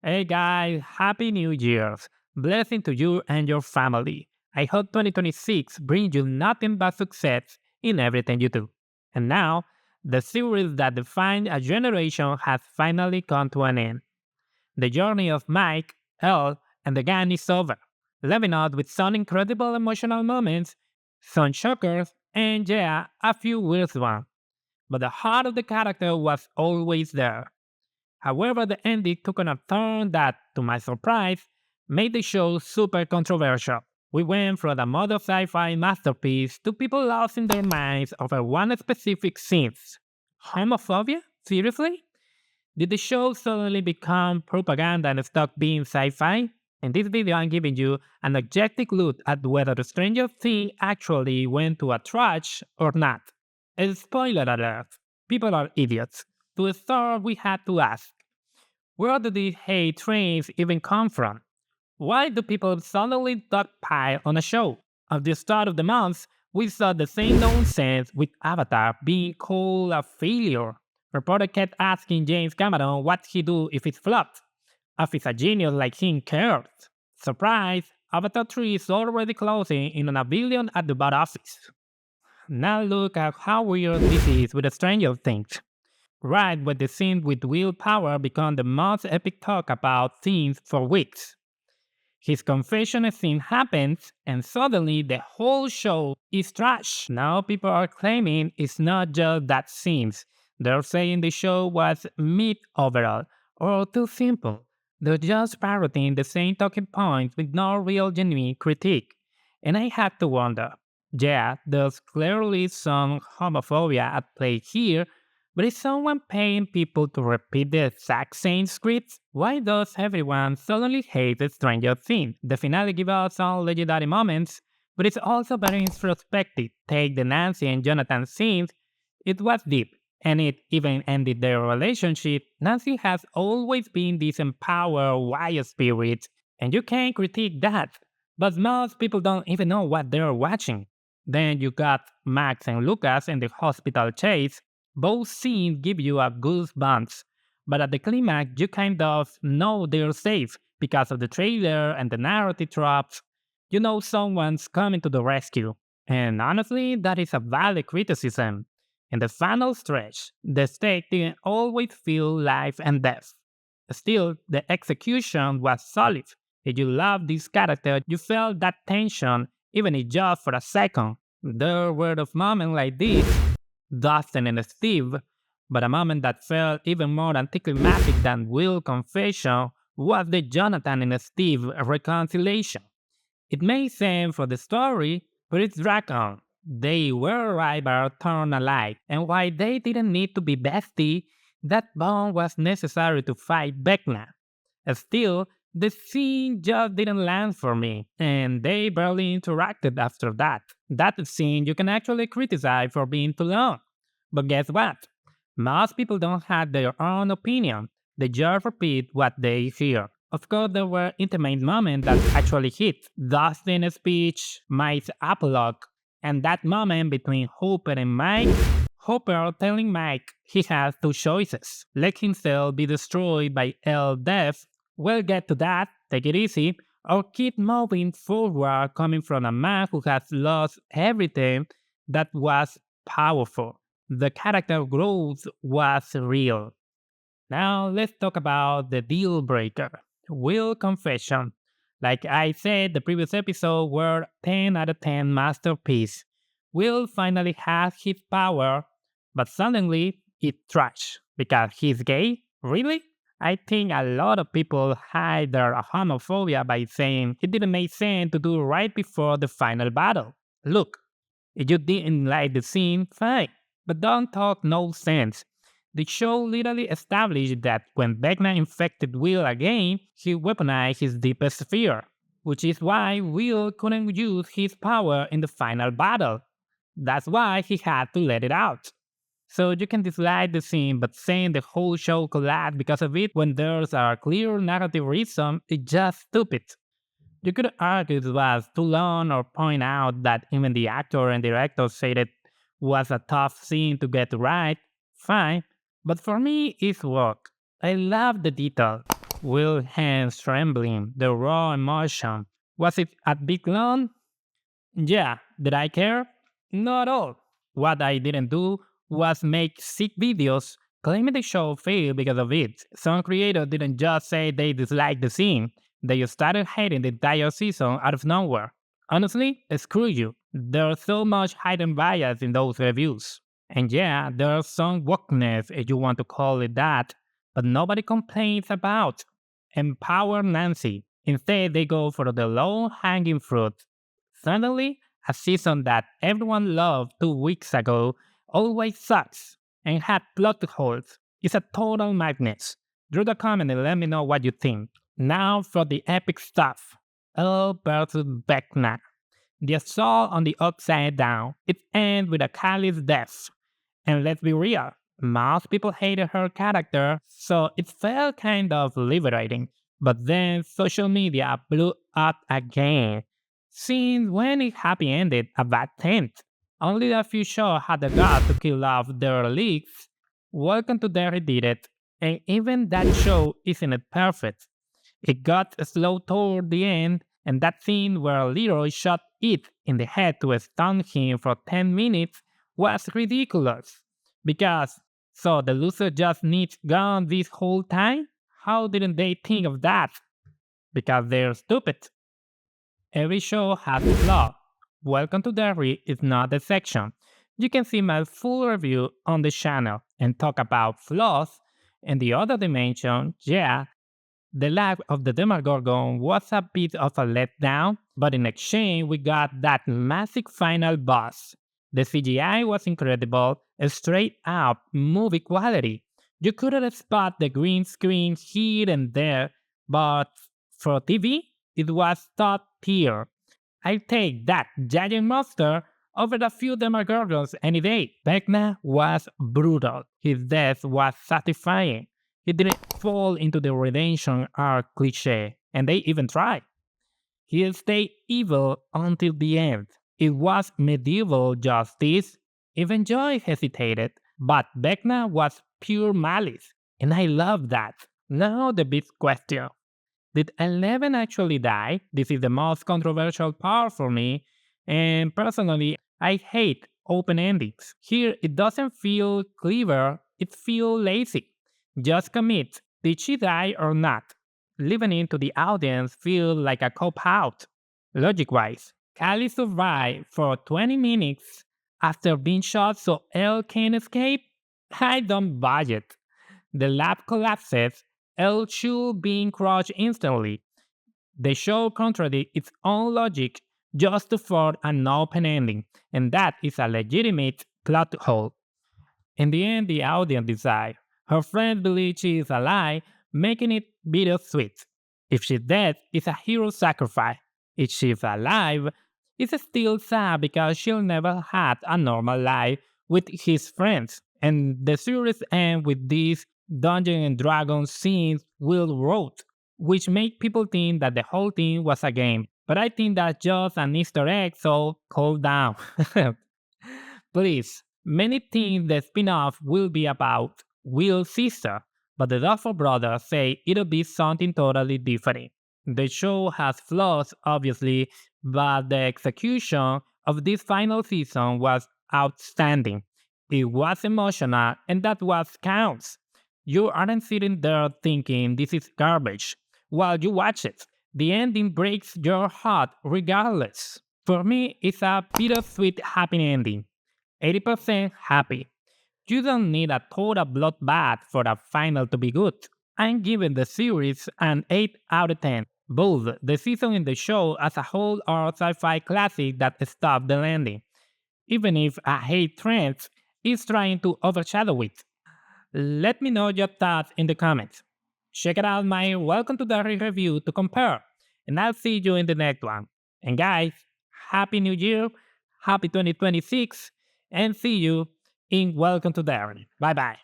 Hey guys, Happy New Year's! Blessing to you and your family. I hope 2026 brings you nothing but success in everything you do. And now, the series that defined a generation has finally come to an end. The journey of Mike, Elle, and the gang is over, leaving us with some incredible emotional moments, some shockers, and yeah, a few weird ones. But the heart of the character was always there. However, the ending took on a turn that, to my surprise, made the show super controversial. We went from a modern sci-fi masterpiece to people losing their minds over one specific scene. Homophobia? Seriously? Did the show suddenly become propaganda and stop being sci-fi? In this video, I'm giving you an objective look at whether the Stranger Things actually went to a trash or not. A spoiler alert, people are idiots. To start, we had to ask, where do these hate trains even come from? Why do people suddenly dogpile on a show? At the start of the month, we saw the same nonsense with Avatar being called a failure. Reporter kept asking James Cameron what he'd do if it flopped. If it's a genius like him cares. Surprise! Avatar 3 is already closing in on a billion at the box office. Now look at how weird this is with the Stranger Things. Right when the scene with willpower became the most epic talk about things for weeks. His confession scene happens, and suddenly the whole show is trash. Now people are claiming it's not just that scenes. They're saying the show was mid overall, or too simple. They're just parroting the same talking points with no real genuine critique. And I had to wonder, yeah, there's clearly some homophobia at play here, but is someone paying people to repeat the exact same scripts? Why does everyone suddenly hate the Stranger Things? The finale gives us some legendary moments, but it's also very introspective. Take the Nancy and Jonathan scenes, it was deep, and it even ended their relationship. Nancy has always been this empowered, wild spirit, and you can't critique that. But most people don't even know what they're watching. Then you got Max and Lucas in the hospital chase. Both scenes give you a goosebumps, but at the climax you kind of know they're safe because of the trailer and the narrative tropes. You know someone's coming to the rescue. And honestly, that is a valid criticism. In the final stretch, the stake didn't always feel life and death. Still, the execution was solid. If you loved this character, you felt that tension, even if just for a second. There were of moments like this, Dustin and Steve, but a moment that felt even more anticlimactic than Will's confession was the Jonathan and Steve reconciliation. It made sense for the story, but it dragged on. They were rivals turned alike, and while they didn't need to be besties, that bond was necessary to fight Vecna. Still, the scene just didn't land for me, and they barely interacted after that. That scene you can actually criticize for being too long. But guess what? Most people don't have their own opinion. They just repeat what they hear. Of course, there were intimate moments that actually hit. Dustin's speech, Mike's apologue, and that moment between Hooper and Mike. Hooper telling Mike he has two choices. Let himself be destroyed by L death. We'll get to that, take it easy, or keep moving forward coming from a man who has lost everything that was powerful. The character growth was real. Now let's talk about the deal breaker. Will confession. Like I said, the previous episode were 10 out of 10 masterpiece. Will finally has his power, but suddenly it's trash because he's gay? Really? I think a lot of people hide their homophobia by saying it didn't make sense to do right before the final battle. Look, if you didn't like the scene, fine, but don't talk no sense. The show literally established that when Vecna infected Will again, he weaponized his deepest fear, which is why Will couldn't use his power in the final battle. That's why he had to let it out. So you can dislike the scene, but saying the whole show collapsed because of it when there's a clear narrative reason is just stupid. You could argue it was too long or point out that even the actor and director said it was a tough scene to get right. Fine, but for me, it's work. I love the detail. Will hands trembling, the raw emotion. Was it a big long? Yeah, did I care? Not at all. What I didn't do was make sick videos claiming the show failed because of it. Some creators didn't just say they disliked the scene, they started hating the entire season out of nowhere. Honestly, screw you. There's so much hidden bias in those reviews. And yeah, there's some wokeness, if you want to call it that, but nobody complains about. Empower Nancy. Instead, they go for the low hanging fruit. Suddenly, a season that everyone loved 2 weeks ago always sucks and had plot holes. It's a total madness. Draw the comment and let me know what you think. Now for the epic stuff. Elle versus Vecna. The assault on the Upside Down. It ends with a Kylie's death. And let's be real, most people hated her character, so it felt kind of liberating. But then social media blew up again. Since when it happy ended a bad thing? Only a few shows had the guts to kill off their leaks. Welcome to Derry did it, and even that show isn't perfect. It got slow toward the end, and that scene where Leroy shot it in the head to stun him for 10 minutes was ridiculous. Because, so the loser just needs gun this whole time? How didn't they think of that? Because they're stupid. Every show has a flaw. Welcome to Derry is not the section. You can see my full review on the channel and talk about flaws. In the other dimension, yeah, the lack of the Demogorgon was a bit of a letdown, but in exchange we got that massive final boss. The CGI was incredible, a straight up movie quality. You couldn't spot the green screen here and there, but for TV, it was top tier. I take that giant monster over a few Demogorgons any day. Vecna was brutal. His death was satisfying. He didn't fall into the redemption arc cliche, and they even tried. He stayed evil until the end. It was medieval justice. Even Joy hesitated, but Vecna was pure malice, and I love that. Now the big question. Did 11 actually die? This is the most controversial part for me, and personally, I hate open endings. Here, it doesn't feel clever, it feels lazy. Just commit. Did she die or not? Leaving it to the audience feels like a cop out. Logic wise, Callie survived for 20 minutes after being shot so Elle can escape? I don't buy it. The lab collapses, Elle should being crushed instantly. The show contradicts its own logic just to force an open ending, and that is a legitimate plot hole. In the end, the audience decides. Her friends believe she is alive, making it bittersweet. If she's dead, it's a hero sacrifice. If she's alive, it's still sad because she'll never had a normal life with his friends. And the series ends with these Dungeon and Dragons scenes Will wrote, which make people think that the whole thing was a game. But I think that's just an Easter egg, so calm down. Please, many think the spin-off will be about Will's sister, but the Duffer brothers say it'll be something totally different. The show has flaws, obviously, but the execution of this final season was outstanding. It was emotional, and that what counts. You aren't sitting there thinking this is garbage while you watch it. The ending breaks your heart regardless. For me, it's a bittersweet happy ending. 80% happy. You don't need a total bloodbath for a final to be good. I'm giving the series an 8 out of 10. Both the season and the show as a whole are sci-fi classic that stop the landing, even if a hate trend is trying to overshadow it. Let me know your thoughts in the comments. Check out my Welcome to the review to compare, and I'll see you in the next one. And guys, Happy New Year, Happy 2026, and see you in Welcome to Darren. Bye bye.